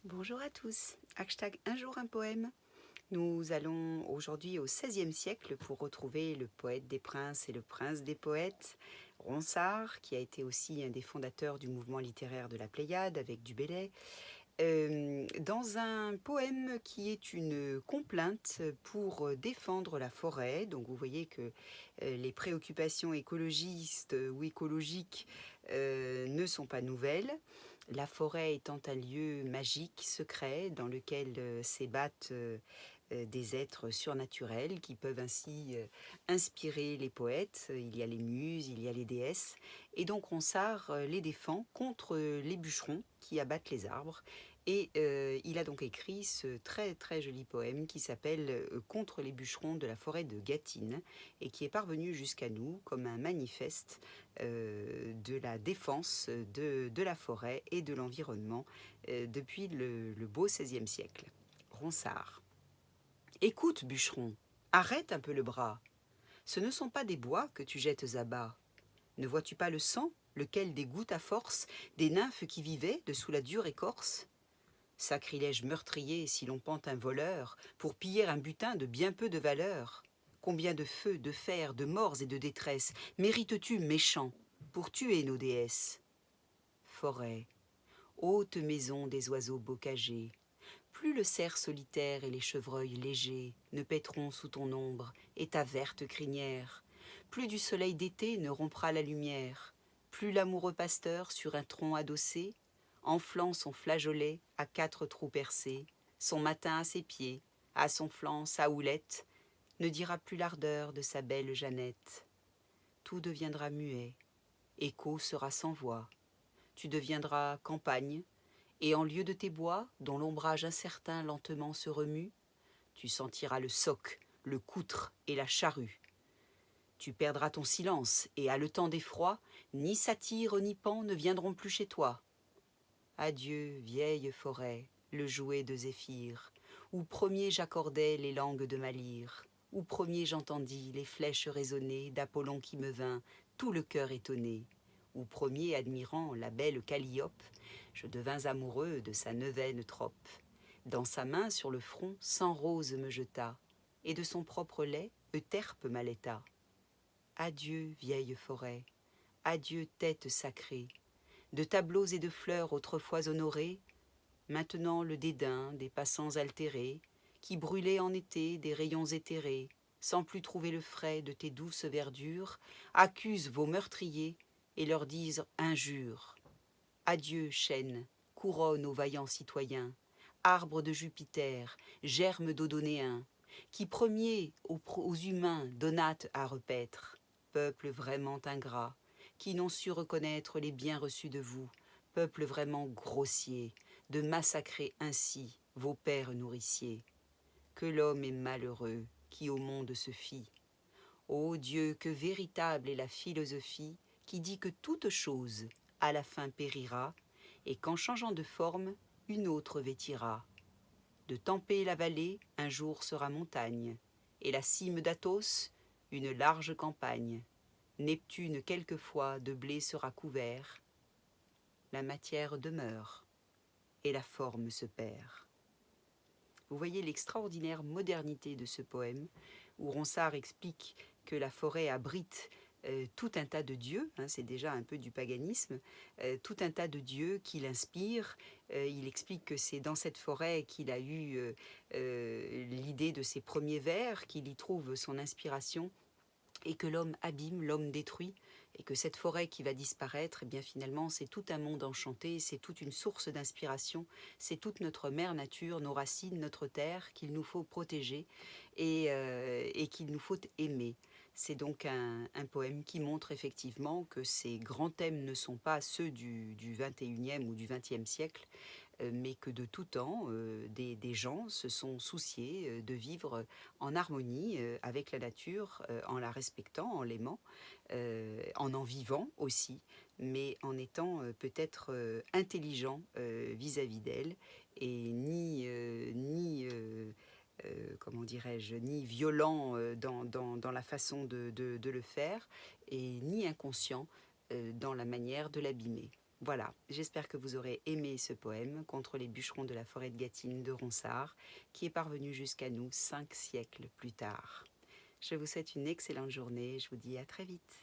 Bonjour à tous, hashtag un jour un poème. Nous allons aujourd'hui au XVIe siècle pour retrouver le poète des princes et le prince des poètes, Ronsard, qui a été aussi un des fondateurs du mouvement littéraire de la Pléiade avec Du Bellay, dans un poème qui est une complainte pour défendre la forêt. Donc vous voyez que les préoccupations écologistes ou écologiques ne sont pas nouvelles. La forêt étant un lieu magique, secret, dans lequel s'ébattent des êtres surnaturels qui peuvent ainsi inspirer les poètes. Il y a les muses, il y a les déesses. Et donc Ronsard les défend contre les bûcherons qui abattent les arbres. Et il a donc écrit ce très très joli poème qui s'appelle Contre les bûcherons de la forêt de Gâtine et qui est parvenu jusqu'à nous comme un manifeste de la défense de la forêt et de l'environnement depuis le beau XVIe siècle. Ronsard. Écoute, bûcheron, arrête un peu le bras. Ce ne sont pas des bois que tu jettes à bas. Ne vois-tu pas le sang, lequel dégoûte à force des nymphes qui vivaient dessous la dure écorce? Sacrilège meurtrier si l'on pend un voleur pour piller un butin de bien peu de valeur. Combien de feux, de fers, de morts et de détresse mérites-tu, méchant, pour tuer nos déesses? Forêt, haute maison des oiseaux bocagés, plus le cerf solitaire et les chevreuils légers ne paîtront sous ton ombre et ta verte crinière, plus du soleil d'été ne rompra la lumière, plus l'amoureux pasteur sur un tronc adossé, enflant son flageolet à 4 trous percés, son matin à ses pieds, à son flanc sa houlette, ne dira plus l'ardeur de sa belle Jeannette. Tout deviendra muet, écho sera sans voix, tu deviendras campagne, et en lieu de tes bois, dont l'ombrage incertain lentement se remue, tu sentiras le soc, le coutre et la charrue. Tu perdras ton silence, et haletant d'effroi, ni satyre ni pan ne viendront plus chez toi. Adieu, vieille forêt, le jouet de Zéphyr, où premier j'accordais les langues de ma lyre, où premier j'entendis les flèches résonner d'Apollon qui me vint, tout le cœur étonné, où premier admirant la belle Calliope, je devins amoureux de sa neuvaine trope. Dans sa main sur le front, 100 roses me jeta, et de son propre lait, Euterpe m'allaita. Adieu, vieille forêt, adieu, tête sacrée, de tableaux et de fleurs autrefois honorées, maintenant le dédain des passants altérés, qui brûlaient en été des rayons éthérés, sans plus trouver le frais de tes douces verdures, accusent vos meurtriers et leur disent injures. Adieu, chêne, couronne aux vaillants citoyens, arbre de Jupiter, germe d'Odonéen, qui premier aux humains donnâtes à repaître, peuple vraiment ingrat, qui n'ont su reconnaître les biens reçus de vous, peuple vraiment grossier, de massacrer ainsi vos pères nourriciers. Que l'homme est malheureux qui au monde se fie. Ô Dieu, que véritable est la philosophie qui dit que toute chose à la fin périra et qu'en changeant de forme, une autre vêtira. De Tempé la vallée, un jour sera montagne, et la cime d'Athos, une large campagne. Neptune quelquefois de blé sera couvert. La matière demeure, et la forme se perd. Vous voyez l'extraordinaire modernité de ce poème, où Ronsard explique que la forêt abrite tout un tas de dieux, hein, c'est déjà un peu du paganisme, tout un tas de dieux qui l'inspirent. Il explique que c'est dans cette forêt qu'il a eu l'idée de ses premiers vers, qu'il y trouve son inspiration, et que l'homme abîme, l'homme détruit, et que cette forêt qui va disparaître, eh bien finalement c'est tout un monde enchanté, c'est toute une source d'inspiration, c'est toute notre mère nature, nos racines, notre terre qu'il nous faut protéger et qu'il nous faut aimer. C'est donc un poème qui montre effectivement que ces grands thèmes ne sont pas ceux du XXIe ou du XXe siècle, mais que de tout temps, des gens se sont souciés de vivre en harmonie avec la nature, en la respectant, en l'aimant, en vivant aussi, mais en étant peut-être intelligent vis-à-vis d'elle, et comment dirais-je, ni violent dans la façon de le faire, et ni inconscient dans la manière de l'abîmer. Voilà, j'espère que vous aurez aimé ce poème contre les bûcherons de la forêt de Gâtine de Ronsard, qui est parvenu jusqu'à nous 5 siècles plus tard. Je vous souhaite une excellente journée, je vous dis à très vite.